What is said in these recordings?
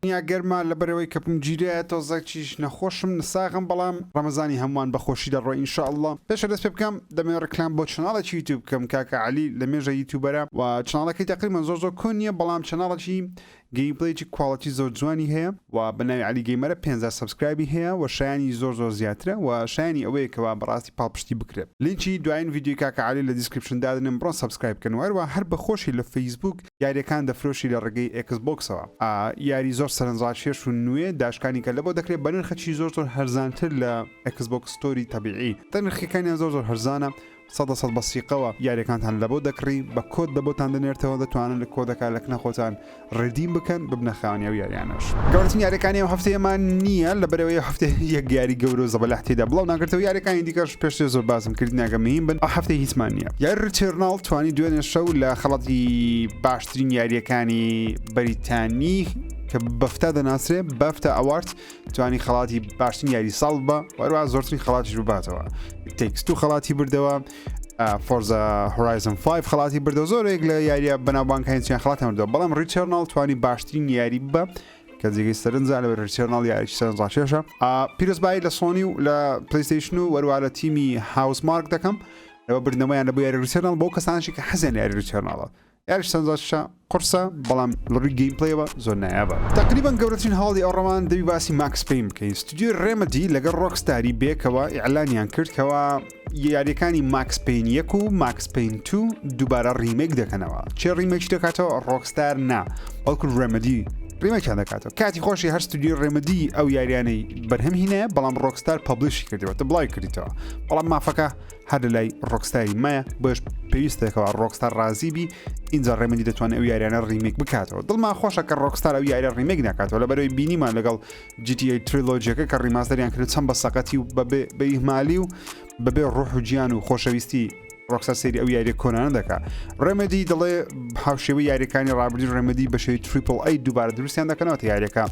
یا گەرما لەبەرەوەی کەپم گیرەیە تۆزێکیش نەخۆشم نساغم بەڵام ڕەمەزانی هەمووان بەخۆشی دەڕۆی ئینشاءالله. پێشە دەست پێ بکەم دەمەوێت ڕکلام بۆ چناڵێکی یوتیوب بکەم کاکە عەلی لە مێژە یوتیوبەرە و چناڵەکەی تقریبا زۆر کۆن نییە بەڵام چناڵێکی گەیمپڵەیەکی کواڵیتی زۆر جوانی هەیە و بەناوی عەلی گەیمەرە 50 سابسکرایبی هەیە و شایانی زۆر زیاترە و شایانی ئەوەیە کەوا بەڕاستی پاڵپشتی بکرێت. لینکی دوایین ویدیۆی کاکە عەلی لە دیسکریپشن دادنم بڕۆن سابسکرایب بکەن و هەروە هەر بەخۆشی لە فەیسبوک یاریەکان دەفرۆشی لە ڕێگەی ئێکسبۆکسەوە یاری زۆر سەرنجڕاکێش و نوێ داشکانی کە لەبۆ دەکرێت بە نرخێکی زۆر هەرزانتر لە ئێکسبۆکس ستۆری تەبیعی نرخەکانیان زۆر هەرزانە 100% بەسیقەوە یاریەکانتان لەبۆ دەکڕی بە کۆد دەبۆتان دەنێرتەوە دەتوانن لە کۆدەکە لە کنەخۆتان ڕێدیم بکەن ببنە خاوەنی ئەو یاریانەش. گەورەترین یاریەکانی ئەو هەفتەیەمان نییە لەبەرەوەی هەفتە یەک یاری گەورە و زەبەلاح تێدا بڵاو ناکرێتەوە یاریەکانی دیکەش پێشتر زۆر باسم کردنیاگە مهم بن هەفتەی هیچمان نییە. یاری ریتێرناڵ توانی دوێنێ شەو لە خەڵەتی باشترین یاریەکانی بەریتانی کە بەفتە دەناسرێ بەفتە ئەوارد توانی خەڵاتی باشترین یاری ساڵ بە وەروە زۆرترین خەڵاتیش بباتەوە. تێکس تو خەڵاتی بردەوە فۆرزا هۆرایزن 5 خەڵاتی بردەوە زۆرێک لە یاریە بەناوبانکانی چیان خەڵاتیان بردەوە بەڵام ریتێرناڵ توانی باشترین یاری بە کە جێگەی سەرنجە لە ریتێرناڵ یاریی سەرنجڕاکێشە. پیرۆزبایی لە سۆنی و لە پلەیستیشن و وەروە لە تیمی هاوس مارک دەکەم لەوە بردنەوەیان لە بۆ یاری ریتێرناڵ بۆ کەسانشی کە حەزیان یاری ریتێرناڵە یاریش سەرنجڕاکێشە قورسە بەڵام لەڕووی گەیمپڵەیەوە زۆر نایابە. تقریبا گەورەترین هەڵی ئەو ڕەمان دەبی باسی ماکس پەین بکەین. ستودیۆی ڕێمەدی لەگەڵ ڕۆکستاری بێکەوە ئیعلانیان کرد کەوە یاریەکانی ماکس پەین 1 و ماکس پەین 2 دووبارە ڕیمێک دەکەنەوە. چێ ڕیمێکی دەکاتەوە ڕۆکستار نا بەڵکو ڕێمەدی ڕیمێکیان دەکاتەوە. کاتی خۆشی هەر ستودیۆی ڕێمەدی ئەو یاریانەی بەرهەم هینەیە بەڵام ڕۆکستار پەبلیشی کردەوە بڵای کردیتەوە بەڵام مافەکە هەر لای ڕۆکستاری مایە بۆش پێویستێکەوە ڕۆکستار ڕازیبی اینجا ڕێمەدی دەتوانێت ئەو یاریانە ڕیمێک بکاتەوە. دڵما خۆشە کە ڕۆکستار ئەو یاریە ڕیمێک ناکاتەوە لەبەرەوەی بینیمان لەگەڵ GTA تریلۆجیەکە کە ڕیماستەریان کرد چەند بە سەقەتی و بە ئیهمالی و بەبێ ڕوح و گیان و خۆشەویستی ڕۆکستار سەیری ئەو یاریە کۆنانە دەکات. ڕێمەدی دەڵێ هاوشێوەی یاریەکانی ڕابردی ڕێمەدی بە شێوەی تریپل ئەی دووبارە دروستیان دەکەنەوە تا یاریەکە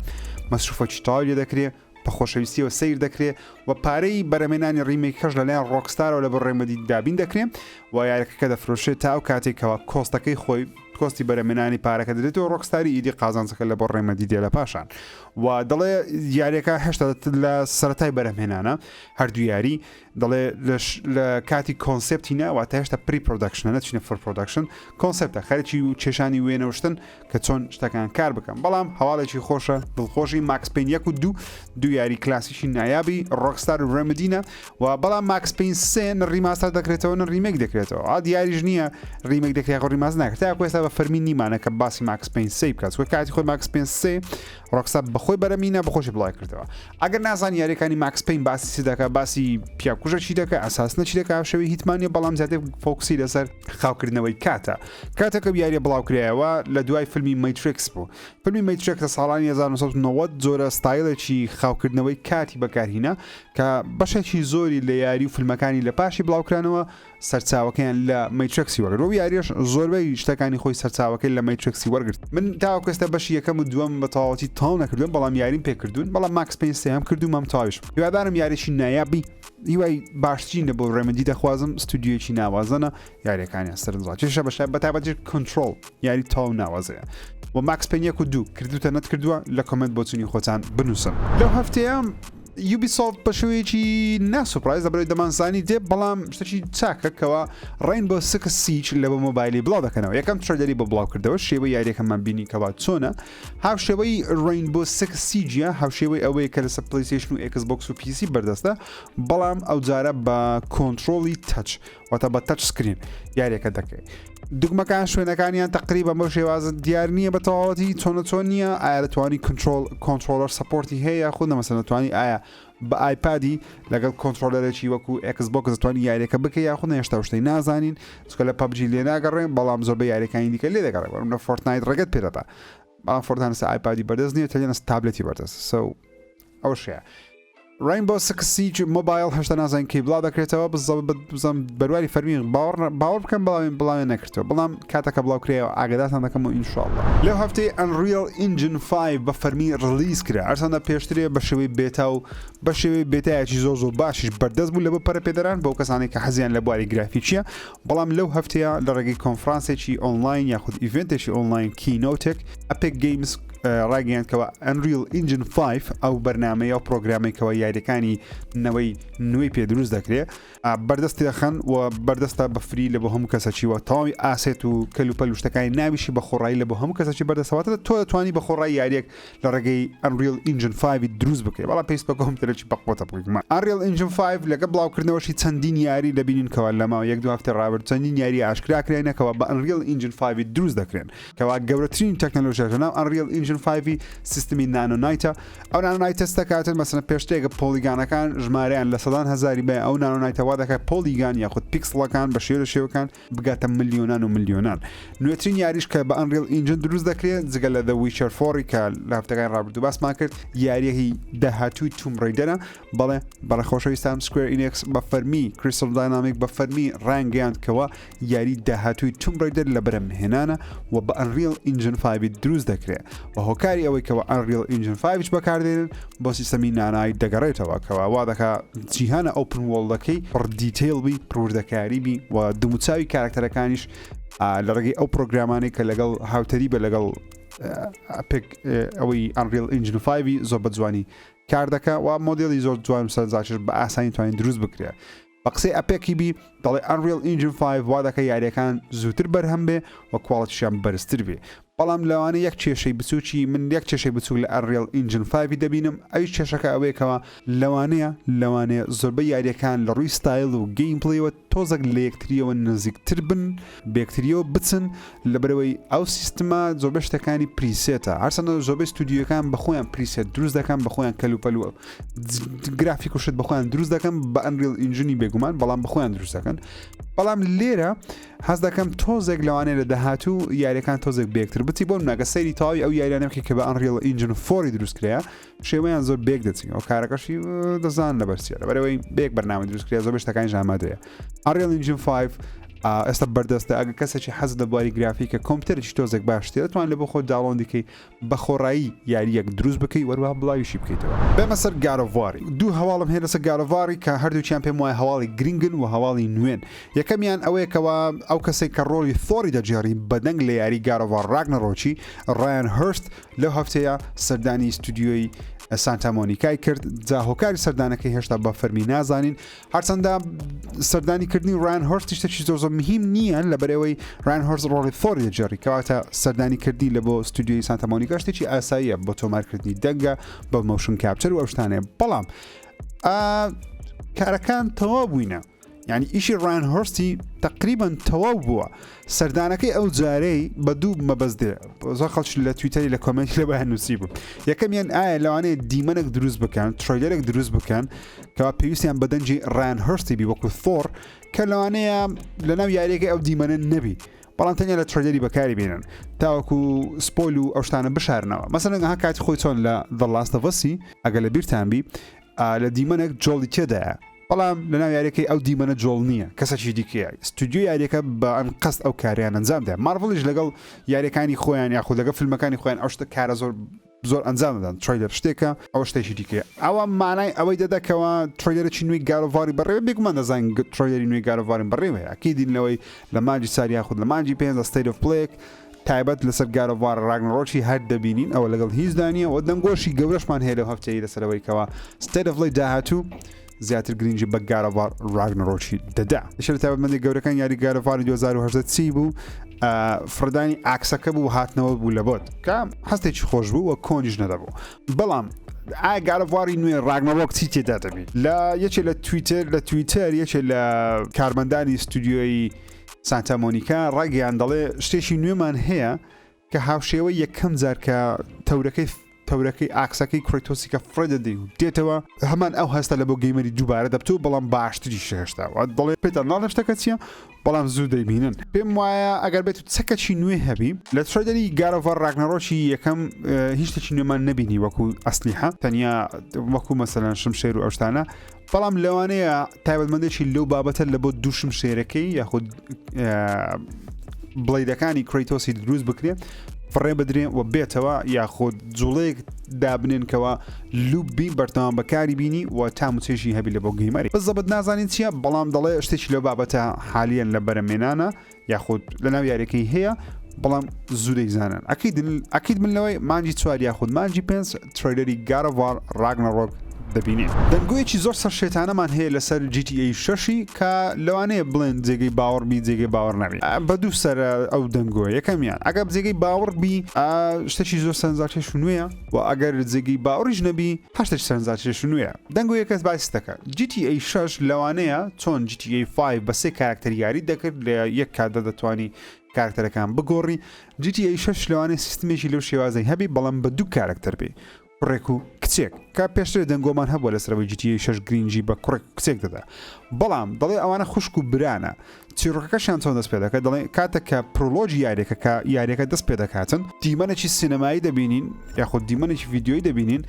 مەسروفەکی تەواوی دەکرێت بە خۆشەویستیەوە سیر دەکرێت و پارەی بەرەمێنانی ڕیمێکەش لەلایەن ڕۆکستارەوە لە بە ڕێمەدی دابین دەکرێت و یاریەکە دەفرۆشێت تا ئەو کاتێکەوە کۆستەکەی خۆی کۆستی بەرەمێنانی پارەکە دەدرێتەوە ڕۆکستاری ئیدی قازانجەکە لە بۆ ڕێمەدی دێ لە پاشان و دەڵێ یاریەکە هێشتا لە سەرەتای بەرەمهێنانە هەردوو یاری دەڵێ لە کاتی کۆنسپتینە واتە هێشتا پری پرۆدەکشنە نەچینە فۆر پرۆدەکشن کۆنسپتە خەرکی و کێشانی وێنەوشتن کە چۆن شتەکان کار بکەم بەڵام هەواڵێکی خۆشە دڵخۆشی ماکس پەین 1 و 2 یاری کلاسیشی نایابی ڕۆکستار و ڕێمەدینە و بەڵام ماکس پەین 3 ڕیماستەر دەکرێتەوە نە ڕیمێک دەکرێتەوە ئا دیاریش نییە ڕیمێک دەکرێت ڕیماز ناکرێت تا ئێستا بە فەرمی نیمانە کە باسی ماکس پەین 3 بکات کاتی خۆی ماکس پەین 3 ڕۆکستار بەخۆی بەرەمینە بەخۆشی بڵای کردەوە. ئەگەر نازان یاریەکانی ماکس پەین باسی دەکە باسی پیاکوژە چی دەکە ئەساس نەچی دەکە شەوی هیتمانە بەڵام زیاتر فۆکسی لەسەر خاوکردنەوەی کاتەکە یاریە بڵاوکرایەوە لە دوای فیلمی مەیتریکس بوو. فیلمی مەیتریکس لە ساڵانی 1990 زۆرە ستایلێکی خاوکردنەوەی کاتی بەکارهینە کە بەشێکی زۆری لە یاری و فیلمەکانی لە پاشی بڵاوکرانەوە سەرچاوەکەیان لە مەیتریکسی وەرگرت و یاریش زۆربەی شتەکانی خۆی سەرچاوەکەی لە مەیتریکسی وەرگرت. من تاوەکەستە بەشی یەکەم و دووەم بە تەواوەتی تاو نەکردوم بەڵام یاریم پێکردوون بەڵام ماکس پەین 3 هم کردوم ئەم تاویش هیوادارم یاریشی نایابی هیوای باشترینە بۆ ڕێمەدی دەخوازم ستودیۆیەکی ناوازەنە یاریەکانیان سەرنجڕاکێشە بەشای بەتایبەتی کۆنترۆڵ یاری تاو ناوازەیە و ماکس پەین 1 و 2 کردوتە نەتکردووە لە کۆمنت بۆ چونی خۆتان بنووسن. لەو هەفتەیە یوبیسۆفت بە شێوەیەکی ناسوپرایز دەبێت دەمانزانی دێ بەڵام شتێکی چاکە کەوە ڕێینبۆ سکس سیج لە بە مۆبایلی بڵاو دەکەنەوە یەکەم ترێلەری بۆ بڵاو کردەوە شێوە یاریەکەمان بینی کەوا چۆنە هاوشێوەی ڕێینبۆ سکس سیجە هاوشێوەی ئەوەیە کە لەسەر پلەیستیشن و ئێکسبۆکس و پیسی بەردەستە بەڵام ئەو جارە بە کۆنترۆڵی تەچ واتە بە تەچ سکرین یاریەکە دەکەی دوگمەکان شوێنەکانیان تقریبا بەو شێوازە دیار نییە بە تەواوەتی چۆن نییە ئایا دەتوانی کۆنترۆلەر سەپۆرتی هەیە خود نەمەسەن دەتوانی ئایا بە ئایپادی لەگەڵ کۆنترۆلەرێکی وەکو ئێکسبۆکس دەتوانی یاریەکە بکە یاخود هێشتا شتەی نازانین چکە لە پەبجی لێ ناگەڕێن بەڵام زۆر بە یاریەکانی دیکە لێ دەگەڕێن لە فۆرتنایت ڕێگەت پێدەدا بەڵام فۆرتنایت ئایپادی بەردەست نییە تەنیا تابلێتی بەردەست ئەو شەیە. ڕێینبۆ سکس سیج مۆبایل هەشتا نازانین کەی بڵاو دەکرێتەوە بزەم بەرواری فەرمی باوەڕ بکەم بڵاوێ نەکردەوە بەڵام کاتەکە بڵاوکرێەوە ئاگاداتان دەکەم و ئینشاءالله. لەو هەفتەی ئەنریل ئینجن 5 بە فەرمی ڕلیز کرا ئەرساندا پێشترێ بە شێوەی بێتا و بە شێوەی بێتایەکی زۆر باشیش بەردەست بوو لە بۆ پەرە پێدەران بۆ کەسانێک کە حەزیان لە بواری گرافیکیە بەڵام لەو هەفتەیە لە ڕێگەی کۆنفرانسێکی ئۆنلاین یاخود ئیڤنتێکی ئۆنلاین کینۆتێک ئەپێک گەیمز ڕاگەیاندکەوە Unreal Engine 5 ئەو بەرنامەیە و پرۆگرامێکەوە یاریەکانی نەوەی نوێی پێ دروست دەکرێت بەردەستی دەخەن و بەردەستە بەفری لە بۆ هەموو کەسەچیوە تەواوی ئاسێت و کەلوپەل شتەکانی ناویشی بە خۆڕایی لە بۆ هەموو کەسەکی بەردەسەواتە تۆ دەتوانی بە خۆڕایی یاریەک لە ڕێگەی Unreal Engine 5 دروست بکەیت بەڵام پێویست بە کۆمپیوتەرێکی بەقوتە بکەیت Unreal Engine 5 لەگە بڵاوکردنەوەشی چەندین یاری دەبینینکەوە لەماوە یەک دو هەفتە ڕابرد چەندین یاری ئاشکراکرێنەکەوە بە Unreal Engine 5 دروست دەکرێن کەوا گەورەترین تەکنۆلۆژیاکە ناو Unreal Engine 5 سیستمی نانۆنایتە ئەو نانۆنایتە دەکاتن مەسەڵەن پێشتێکە پۆلیگانەکان ژمارەیان لە سەدان هەزاری بێ ئەو نانۆنایتە وا دەکات پۆلیگان یاخود پیکسڵەکان بە شێوەکان بگاتە ملیۆنان و ملیۆنان نوێترین یاریش کە بە Unreal Engine دروست دەکرێت جگە لە The Witcher 4 کە لە هەفتەکان ڕابردوو باسمان کرد یاریەکی داهاتووی Tomb Raider بەڵێ بەڕەخۆشەویستان Square Enix بە فەرمی Crystal Dynamics بە فەرمی ڕانگەیاندکەوە یاری داهاتووی Tomb Raider لە بەرەمهێنانە و بە Unreal Engine 5 دروست دەکرێت و هۆکاری ئەوەی کەەوە Unreal Engine 5 بەکاردێنن بۆ سیستەمی نانای دەگەڕێتەوە کەوا وا دەکا جیهانە ئۆپن وۆڵدەکەی پڕ دیتیل بی پروردەکاری بی و دموچاوی کارکتەرەکانیش لە ڕێگەی ئەو پرۆگرامانەی کە لەگەڵ هاوتەری بە لەگەڵ ئەوەی Unreal Engine 5 زۆر بە جوانی کار دەکە و مۆدێڵی زۆر جوان سەرنجاکش بە ئاسانی توانین دروست بکرێت بە قسەی ئەپێکی بی دەڵێ Unreal Engine 5 وا دەکە یاریەکان زووتر بەرهەم بێ و کواڵیتیشیان بەرزتر بێ بەڵام لەوانە یەک کێشەی بچووکی من یەک کێشەی بچووک لە Unreal Engine 5 دەبینم ئەوی کێشەکە ئەوەیەکەوە لەوانەیە زۆربەی یاریەکان لە ڕووی ستایل و گەیمپڵیەوە تۆزێک لە یەکتریەوە نزیکتر بن بێکتریەوە بچن لەبەرەوەی ئەو سیستما زۆربەی شتەکانی پریسێتە هەرچەندە زۆربەی ستودیۆکان بەخۆیان پریسێت دروست دەکەن بەخۆیان کەلوپەلوە گرافیک و شت بەخۆیان دروست دەکەن بە Unreal Engine بێگومان بەڵام بەخۆیان دروست دەکەن بەڵام لێرە حەز دەکەم تۆزێک لەوانەیە لە داهاتوو یاریەکان تۆزێک بێکتر بچی بۆ ناگە سەیری تاوی ئەو یاریانەکە کە بە Unreal Engine 4 دروست کرێە شێوەیان زۆر بێک دەچین ئەو کارەکەشی دەزان لەبەرسیە لەبەرەوەی بێک بەرنامە دروست کرێ زۆر شتەکانی ئامادەیە Unreal Engine 5 ئێستا بەردەستە ئەگە کەسێکی حەز لە بواری گرافیکە کۆمپیوتەرێکی تۆزێک باشتر دەتوان لە بۆ خۆ داڵۆن دیکەی بە خۆڕایی یاریەک دروست بکەی وەروە بڵاویشی بکەیتەوە بێمە سەر گارۆڤاری دوو هەواڵم هێنە سەر گارۆڤاری کە هەردووچیان پێم وایە هەواڵی گرنگن و هەواڵی نوێن یەکەمیان ئەوەیەکەوە ئەو کەسێک کە ڕۆڵی ثۆری دەجێڕی بەدەنگ لە یاری گارۆڤار ڕاگنەڕۆکی ڕایان هەرست لەو هەفتەیە سەردانی ستودیۆی سانتا مۆنیکای کرد جا هۆکاری سەردانەکەی هێشتا بە فەرمی نازانین هەرچەندە سەردانیکردنی ڕایان هەرست شتێکی زۆر مهم نییە لەبەرەوەی ڕایان هەرست ڕۆڵی ثۆری دەجێڕی کەواتە سەردانیکردی لە بۆ ستودیۆی سانتا مۆنیکا شتێکی ئاساییە بۆ تۆمارکردنی دەنگە بە مۆشن کاپچەر و ئەو شتانەیە بەڵام کارەکان تەواو بووینە یعنی ئیشی ڕایان هەرستی تقریبا تەواو بووە سەردانەکەی ئەو جارەی بە دوو مەبەستێ زۆر خەڵک لە تویتەری لە کۆمنتی لە بەیان نووسی بوو یەکەمیان ئایا لەوانەیە دیمەنێک دروست بکەن تڕۆیلەرێک دروست بکەن کەوا پێویستیان بەدەنجی ڕایان هەرستی بی وەکو ثۆر کە لەوانەیە لەناو یاریەکەی ئەو دیمەنە نەبی بەڵام تەنیا لە تڕۆیلەری بەکاری بێنن تاوەکو سپۆیل و ئەو شتانە بشارنەوە مەسەڵەن ها کاتی خۆی چۆن لە The Last of Us ئەگە لە بیرتان بی لە دیمەنێک جۆڵی تێدایە بەڵام لەناو یاریەکەی ئەو دیمەنە جۆڵ نییە کەسەکی دیکەیە ستودیۆ یاریەکە بە ئەم قەست ئەو کاریان ئەنجامدا مارڤڵیش لەگەڵ یاریەکانی خۆیان یاخود لەگەڵ فیلمەکانی خۆیان ئەو شتە کارە زۆر ئەنجام دەدەن تڕۆیلەر شتێکە ئەو شتێکی دیکەیە ئەوە مانای ئەوەی دەدەکەوە تڕۆیلەرێکی نوێی گارۆڤاری بەڕێوە بێگومان دەزانین تڕۆیلەری نوێی گارۆڤارین بەڕێوەیە ئەکیدین لەوەی لە مانجی ساری یاخود لە مانجی پێنج State of Play تایبەت لەسەر گارۆڤار ڕاگنەڕۆکی هەر دەبینین ئەوە لەگەڵ هیچ دانیە و دەنگۆشی گەورەشمان هەیە لە هەفتەیە لەسەرەوەی کەەوە State of Play داهاتوو زیاتر گرنگی بە گارۆڤار ڕاگنەڕۆکی دەدا شێر تایبەتمەندی گەورەکان یاری گارۆڤاری 2010 چی بوو فردانی ئاکسەکە بوو هاتنەوە بوو لە بۆت کە هەستێکی خۆش بوو و کۆنیش نەدەبوو بەڵام ئایا گارۆڤاری نوێ ڕاگنەڕۆک چی تێدا دەبێت لە یەکێ لە تویتەر یەکێ لە کارمەندانی ستودیۆی سانتا مۆنیکا ڕاگەیان دەڵێ شتێکی نوێمان هەیە کە هاوشێوە یەکەم جار کە تەورەکەی ئاکسەکەی کڕیتۆسی کە فرێدەدەی و دێتەوە هەمان ئەو هەستە لە بۆ گەیمەری دووبارە دەبتەوە بەڵام باشتری شێشتاوە دەڵێ پێتە ناڵە شتەکە چییە بەڵام زوو دەیبینن پێم وایە ئەگەر بێت سەکەچی نوێ هەبی لە تڕۆیلەری گارۆڤار ڕاگنەڕۆکی یەکەم هیچ شتێکی نوێمان نەبینی وەکو ئەسلیحە تەنیا وەکو مەسەلەن شمشێر و ئەو شتانە بەڵام لەوانەیە تایبەتمەندێکی لەو بابەتە لە بۆ دوو شمشێرەکەی یاخود بڵیدەکانی کڕیتۆسی دروست بکرێت فڕێ بدرێن و بێتەوە یاخود جوڵەیەک دابنێنکەوە لوبی بەردەوام بەکاری بینی و تاموچێژی هەبی لە بۆ گەیمەری بەزەبەت نازانین چییە بەڵام دەڵێ شتێکی لەو بابەتە حالیان لە بەرەمێنانە یاخود لەناو یاریەکەی هەیە بەڵام زوو دەیزانن ئەکید من لەوەی مانجی 4 یاخود مانجی 5 تریلەری God of War Ragnarok دەبینێ. دەنگۆیەکی زۆر سەرشێتانەمان هەیە لەسەر GTA 6 کە لەوانەیە بڵێن جێگەی باوەڕ بی جێگەی باوەڕ نەبێت بە دوو سەر ئەو دەنگۆ یەکەمیان ئەگەر جێگەی باوەڕ بی شتێکی زۆر سەرنجاکێش نوێیە و ئەگەر جێگەی باوەڕیش نەبی هەشتێک سەرنجاکێش نوێیە. دەنگۆ یەکەس باسی دەکات GTA 6 لەوانەیە چۆن GTA 5 بە سێ کاراکتەر یاری دەکرد لە یەک کاتدا دەتوانی کاراکتەرەکان بگۆڕی. GTA 6 لەوانەیە سیستمێکی لەو شێوازەی هەبی بەڵام بە دوو کاراکتەر بێ کوڕێک و کچێک کا پێشتر دەنگۆمان هەبووە لەسەرەوەی GTA 6 گرینجی بە کوڕێک کچێک دەدا بەڵام دەڵێ ئەوانە خوشک و برانە چیرۆکەکەشیان چۆن دەست پێ دەکات دەڵێ کاتێک کە پرۆلۆژی یاریەکە کە یاریەکە دەست پێ دەکاتن دیمەنێکی سینەمایی دەبینین یاخود دیمەنێکی ڤیدیۆی دەبینین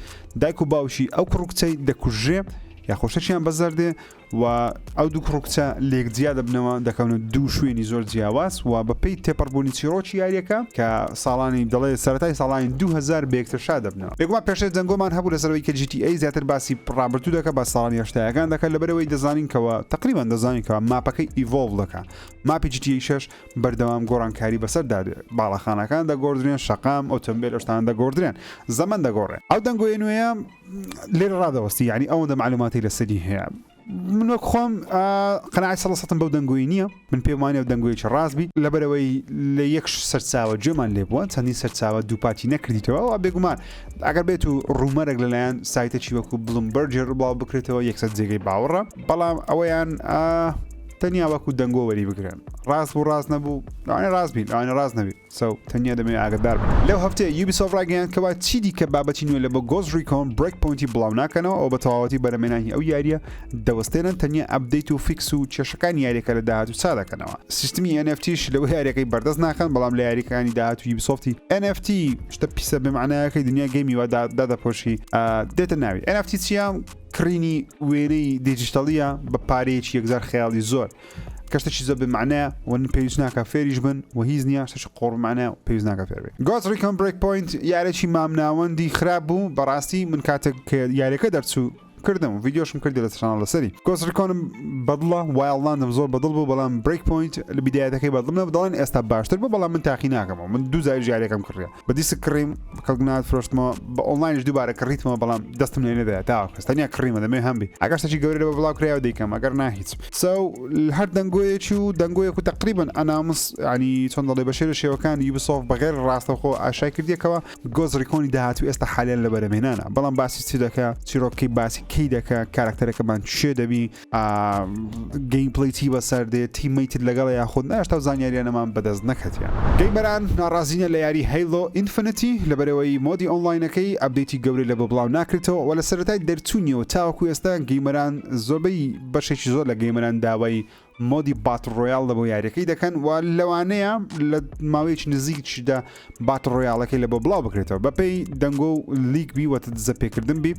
دایک و باوشی ئەو کوڕ و کچەی دەکوژێ یا خۆشەکیان بەزاردێ و ئەو دوو کوڕکچە لێکجیا دەبنەوە دەکەونە دوو شوێنی زۆر جیاواز و بەپەی تێپەڕبوونی چیرۆکی یاریەکە کە ساڵانی دەڵێ سەرەتای ساڵانی 2000 بەیەکترشا دەبنەوە. بێگومان پێشتر جەنگۆمان هەبوو لەسەرەوەی کە GTA زیاتر باسی ڕابردوو دەکە بە ساڵانی 80ەکان دەکات لەبەرەوەی دەزانین کەوە تقریبان دەزانین کەوە ماپەکەی ئیڤۆڵڤ دەکات. ماپی GTA 6 بەردەوام گۆڕانکاری بەسەردا باڵەخانەکان دەگۆڕدرێن شەقام ئۆتۆمبیل ئەشتان دەگۆڕدرێن زەمن دەگۆڕێن. ئەو دەنگۆیە نوێیە لێرە ڕادەوەستی یعنی ئەوەندە معلوماتی لەسەری هەیە. من وەک خۆم قەناعەت 100% بەو دەنگۆی نییە من پێم وانێ دەنگۆیەکی ڕاستبی لەبەرەوەی لە یەک سەرچاوە جێمان لێ بووە چەندی سەرچاوە دووپاتی نەکردیتەوە و بێگومان ئەگەر بێت و ڕوومەرێک لەلایەن سایتێکی وەکو بلومبەرجر بڵاو بکرێتەوە یەکسەر جێگەی باوەڕە بەڵام ئەوەیان تەنیا وەکو دەنگۆ وەری بگرن ڕاست و ڕاست نەبوو لەوانێ ڕاست بین لەوانێ ڕاست نەبی تەنیا دەمێ ئاگدار بن. لەو هەفتەیە Ubisoft ڕاگەیاندکەوە چی دیکە بابەتی نوێ لە بۆ Ghost Recon Breakpointi بڵاو ناکەنەوە ئەو بە تەواوەتی بەرەمێنانی ئەو یاریە دەوەستێنن تەنیا ئەپدەیت و فیکس و کێشەکانی یاریەکە لە داهاتوو چا دەکەنەوە. سیستمی NFTش لەوە یاریەکەی بەردەست ناکەن بەڵام لە یاریەکانی داهاتوو Ubisofتی NFT شتە پیسە بمعنایەکەی دنیا گەیمی وا دادەپۆشی دێتە ناوی. NFT چیە؟ کڕینی وێنەی دیجیتەڵیە بە پارەیەکی یەکجار خەیاڵی زۆر کەشتێکی زۆر بمعنایە ون پێویست ناکە فێریش بن و هیچ نییە شتێکی قۆڕمانە و پێویست ناکە فێر بێ. Ghost Recon Breakpoint یارێکی مامناوەندی خراپ بوو بەڕاستی من کاتێک کە یاریەکە دەرچوو کردم و ڤیدیۆشم کردی لە چانەڵ لەسەری. Ghost Recon بەدڵە Wildlandم زۆر بەدڵ بوو بەڵام Breakpoint لە بیدایەتەکەی بەدڵم نەبوو دەڵێن ئێستا باشتر بوو بەڵام من تاقی ناکەمەوە من دوو زاری یاریەکەم کڕیە بە دیسک کڕیم کەڵگنات فرۆشتمەوە بە ئۆنلاینش دووبارە کڕیتمەوە بەڵام دەستم لێ نەدایە تا کەستەنیا کڕیمە دەمێ هەمبی ئەگەشتێکی گەورە لە بڵاو کراوە دەیکەم ئەگەر ناهیچ هەر دەنگۆیەکی و دەنگۆیەک و تقریبا ئەنامس ینی چۆن دەڵێ بە شێوە شێوەکان Ubisoft بەغێر ڕاستەوخۆ ئاشای کردیەکەوە Ghost Recon داهاتوو ئێستا حالیان لە بەرەمێنانە بەڵام باسی چی دەکات چیرۆکی باسی کەی دەکات کاراکتەرەکەمان چێ دەبی گەیمپڵی تی بەسەر دێ تیمەیتت لەگەڵ یاخود ناشتا و زانیاریانەمان بەدەست نەکەتیان. گەیمەران ناڕازینە لە یاری Halo Infinity لەبەرەوەی مۆدی ئۆنلاینەکەی ئەپدەیتی گەورەی لە بە بڵاو ناکرێتەوە و لە سەرەتای دەرچوونیەوە تاوەکو ئێستا گەیمەران زۆربەی بەشێکی زۆر لە گەیمەران داوای مۆدی باتل ڕۆیاڵ لە بۆ یاریەکەی دەکەن و لەوانەیە لە ماوەیەکی نزیکیدا باتل ڕۆیاڵەکەی لە بۆ بڵاو بکرێتەوە بەپێی دەنگۆ و لیک بی وەتە دزە پێکردن بی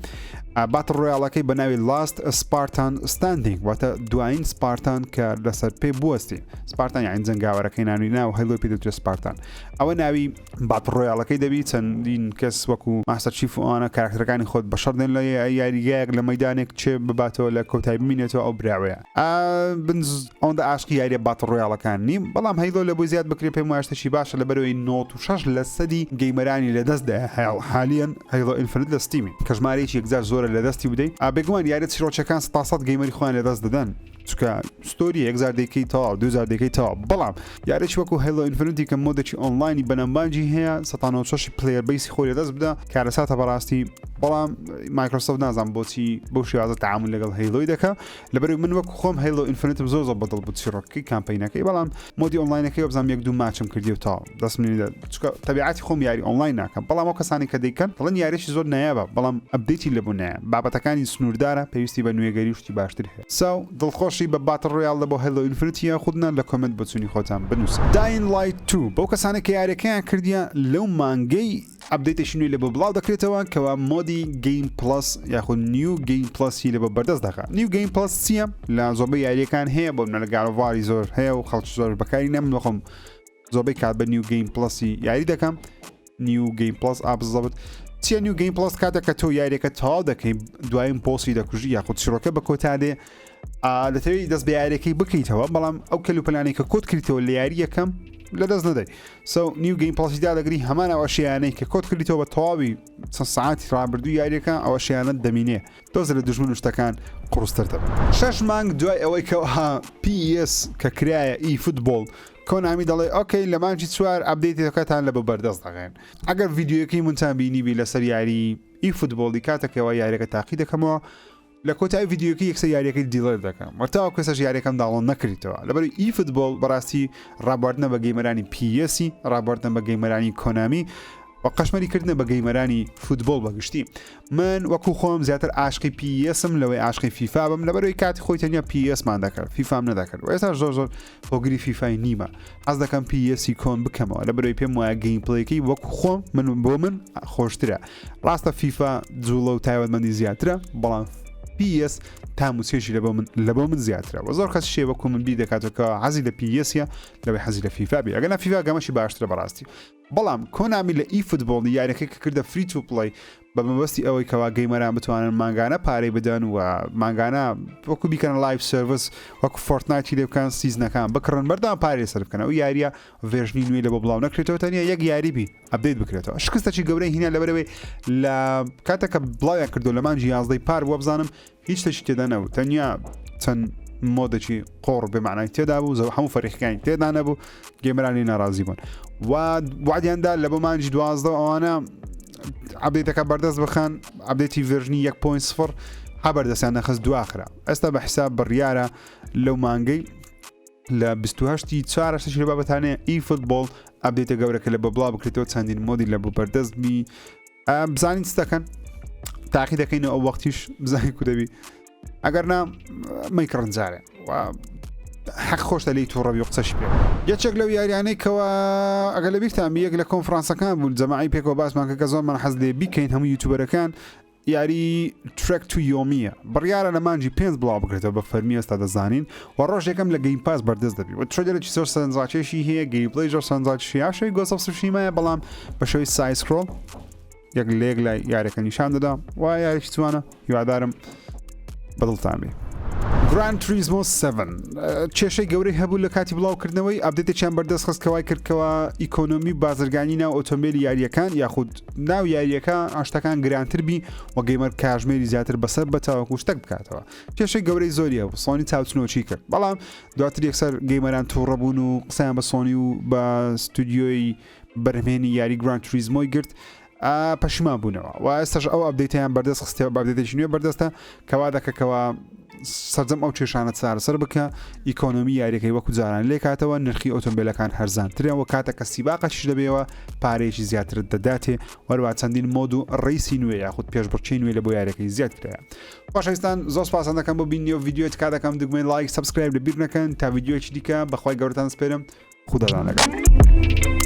باتل ڕۆیاڵەکەی بە ناوی Last Spartan Standing واتە دوایین سپارتان کە لەسەر پێ بوەستی سپارتان یاین جەنگاوەرەکەی ناوی ناو هەلۆ پێ دەوترێت سپارتان ئەوە ناوی باتل ڕۆیاڵەکەی دەبی چەندین کەس وەکو ماستەر چیف ئەوانە کاراکتەرەکانی خۆت بەشەر دێن لە یاریگایەک لە مەیدانێک چێ بباتەوە لە کۆتایی ببینێتەوە ئەو براوەیە ئەوەندە عاشقی یاریە باتل ڕۆیاڵەکان نیم بەڵام هەیلۆ لە بۆ زیاد بکرێت پێم وایە شتێکی باشە لەبەرەوەی 96 لە سەدی گەیمەرانی لەدەستدا حالیان هەیلۆ ئینفینیت لە ستیمی کە ژمارەیەکی یەکجار زۆرە لەدەستی بدەیت بێگومان یاریە چیرۆکەکان 100 گەیمەری خۆیان لەدەست دەدەن چکە ستۆری 1000 دقیقەی تەواو 2000 دقیقەی تەواو بەڵام یاریێکی وەکو هەیلۆ ئینفینیتی کە مۆدێکی ئۆنلاینی بەنەمبانجی هەیە 196 پلەیەر بیسی خۆی لەدەست بدە کارەساتە بەڕاستی بەڵام مایکرۆسۆفت نازانم بۆچی بەو شێوازە تەعامل لەگەڵ هەیلۆی دەکا لەبەرەوەی من وەکو خۆم هەیلۆ ئینفینیتم زۆر بەدڵ بوو چیرۆکەکەی کامپینەکەی بەڵام مۆدی ئۆنلاینەکەی وەبزانام یەک دوو ماچم کردی و تاو دەستم لێ چکە تەبیعەتی خۆم یاری ئۆنلاین ناکەم بەڵام ئەو کەسانی کە دەیکەن دەڵێن یاریێکی زۆر نایابە بەڵام ئەپدەیتی لەبوو نایە بابەتەکانی سنووردارە پێویستی بە نوێگەری شتی باشتر هەیە دڵخۆشی بە باتل ڕۆیاڵ لە بۆ هەیلۆ ئینفینیتی خودنان لە کۆمنت بچوونی خۆتان بنووسن. Dying Light 2 بەو کەسانێک کە یاریەکەیان کردیە لەو مانگەی ئەپدەیتێکی نوێی لە بۆ بڵاو دەکرێتەوە کەوا مۆدی گەیم پلس یاخود نیو گەیم پلسی لە بە بەردەست دەکات. نیو گەیم پلس چییە؟ لە زۆربەی یاریەکان هەیە بۆ منە لە گاڵڤاری زۆر هەیە و خەڵکی زۆر بەکاری نەم وەخۆم زۆربەی کات بە نیو گەیم پلسی یاری دەکەم نیو گەیم پلس ئابزەبت چیە نیو گەیم پلس کاتێک کە تۆ یاریەکە تەواو دەکەی دوایین پۆسی دەکوژی یاخود شیرۆکە بە کۆتادێ دەتەوێت دەست بە یاریەکەی بکەیتەوە بەڵام ئەو کەلوپەلانەی کە کۆت کردیتەوە لە یاری یەکەم لەدەست نەدەی نیو گەیم پڵسیدا دەگری هەمان ئەو شیانەی کە کۆت کردیتەوە بە تەواوی چەند ساعتی ڕابردوو یاریەکە ئەوە شیانە دەمینێ دۆزە لە دژمن شتەکان قڕستر دەبن 6 مانگ دوای ئەوەی کەەوە PS کە کرایە ئی فوتبۆڵ کۆنامی دەڵێ ئۆکەی لە مانجی چوار ئەبدەیتەکەتان لە بە بەردەست دەغێن ئەگەر ڤیددیوەکەی منتان بینیبی لەسەر یاری ئی فوتبۆڵی کاتێکەوە یاریەکە تاقی دەکەمەوە لە کۆتای ڤیددیوەکە یەکسە یاریەکەی دیڵێر دەکەم وەتاوە کەسەش یاریەکەم داڵۆن نەکریتەوە لەبەر ئی فوتبۆڵ بەڕاستی ڕابواردنە بە گەیمەرانی PS ڕابواردنە بە گەیمەرانی کۆنامی و قەشمەریکردنە بە گەیمەرانی فوتبۆڵ بەگشتی من وەکو خۆم زیاتر عاشقی PSم لەوەی عاشقی فیفا بم لەبەرەوەی کاتی خۆی تەنیا PSمان دەکرد فیفام نەدەکرد و ئێستا زۆر هۆگری فیفای نیمە ئەس دەکەم PSی کۆن بکەمەوە لەبەرەوەی پێم وایە گەیمپڵێکی وەکو خۆم بۆ من خۆشترە ڕاستە فیفا جوڵە و تایبەتمەندی زیاترە بەڵام PS تا موسیێکی لە بۆ من زیاترە و زۆر کەس شێ وەکو من بی دەکاتەوە حەزی لە PSە لەوەی حەزی لە فیفا بێ ئەگەر فیفا گەمەشی باشترە بەڕاستی بەڵام کۆنامی لە ئی فوتبۆڵی یاریەکەی کە کردە فری تو پڵی بە مەبەستی ئەوەی کەوا گەیمەران بتوانن مانگانە پارەی بدەن و مانگانە وەکو بیکەن لایف سرویس وەکو فۆرتنایتی لێ بکەن سیزنەکان بکڕن بەردەوام پارەی سەر بکەن ئەو یاریە ڤێژنی نوێی لە بۆ بڵاو نەکرێتەوە تەنیا یەک یاریبی ئەبدەیت بکرێتەوە شکستەی گەورەی هینە لەبەرەوەی لە کاتێککە بڵاویان کردو لە مانجی 11 پار بۆ بزانم هیچ تەشی تێدا نەبوو تەنیا چەند مۆدەی قۆڕ بێمانای تێدا بوو زەو هەموو فەرێکەکانی تێدا نەبوو گەیمەرانی ناڕازی بوون وعدیاندا لە بۆ مانجی 12 ئەوانە ئەبدەیتەکە بەردەست بخەن ئەبدەیتی ڤێژنی 1.0 هەبەردەستیان نەخست دواخرا ئێستا بە حساب بڕیارە لەو مانگەی لە 28 4 لە بابەتانەیە ئی فوتبۆڵ ئەبدەیتە گەورەکە لە بە بڵاو بکرێتەوە چەندین مۆدی لە بوو بەردەست بی بزانین چ دەکەن تاقی دەکەینەوە ئەو وەختیش بزانین کو دەبی ئەگەر نا مەیکڕنجارێ حەق خۆشتە لی تووڕەبی و قسەشی پێ یەکێک لەو یاریانەی کەەوە ئەگەر لە بیرتان یەک لە کۆنفرانسەکان بوو جەماعی پێکەوە باسمان کە زۆرمان حەز لێ بیکەین هەموو یوتیوبەرەکان یاری ترێک تو یۆمیە بڕیارە لە مانجی 5 بڵاو بکرێتەوە بە فەرمی ئێستا دەزانین و ڕۆژێکم لە گەیم پاس بەردەست دەبی و ترێلێکی زۆر سەرنجاکێشی هەیە گەیمپڵەی زۆر سەرنجاکێشی یاشەی گۆسەفسشیمایە بەڵام بە شێوەی سایسکرۆڵ یەک لێک لای یاریەکە نیشان دەدا و یاریش جوانە هیوادارم بەدڵتان بێ گراند توریزمۆ 7 کێشەی گەورەی هەبوو لە کاتی بڵاوکردنەوەی ئەبدێتێکیان بەردەست خستکەوای کردکەوە ئیکۆنۆمی بازرگانی ناو ئۆتۆمبیلی یاریەکان یاخود ناو یاریەکە ئاشتەکان گرانتر بی و گەیمەر کاژمێری زیاتر بەسەر بەتاوەکو شتێک بکاتەوە کێشەی گەورەی زۆریە و سۆنی چاوچنۆچی کرد بەڵام دواتر یەکسەر گەیمەران تووڕەبوون و قسەیان بە سۆنی و بە ستودیۆی بەرهمێنی یاری گراند توریزمۆی گرت پەشیمان بوونەوە و ئێستاش ئەو ئەبدەیتیان بەردەست خستەوە بابدێتێکی نوێ بەردەستە کەوا دەکەکەوە سەرجەم ئەو کێشانە چارەسەر بکە ئیکۆنۆمی یاریەکەی وەکو جاران لێ کاتەوە نرخی ئۆتۆمبیلەکان هەرزانترەوە کاتە کە سیباقەش دەبێەوە پارێکی زیاتر دەداتێ وەروە چەندین مۆد و ڕیسی نوێ یاخود پێشبڕچی نوێ لە بۆ یاریەکەی زیاد کرایە باشەویستان زۆر سپاسان دەکەم بۆ بینی و ڤیددیۆی تکا دەکەم دگمەی لایک سەبسکرایب لەبیر نەکەن تا ڤیددیۆیەکی دیکە بەخوای گەورەتان سپێرم خوددادان لەگەڵ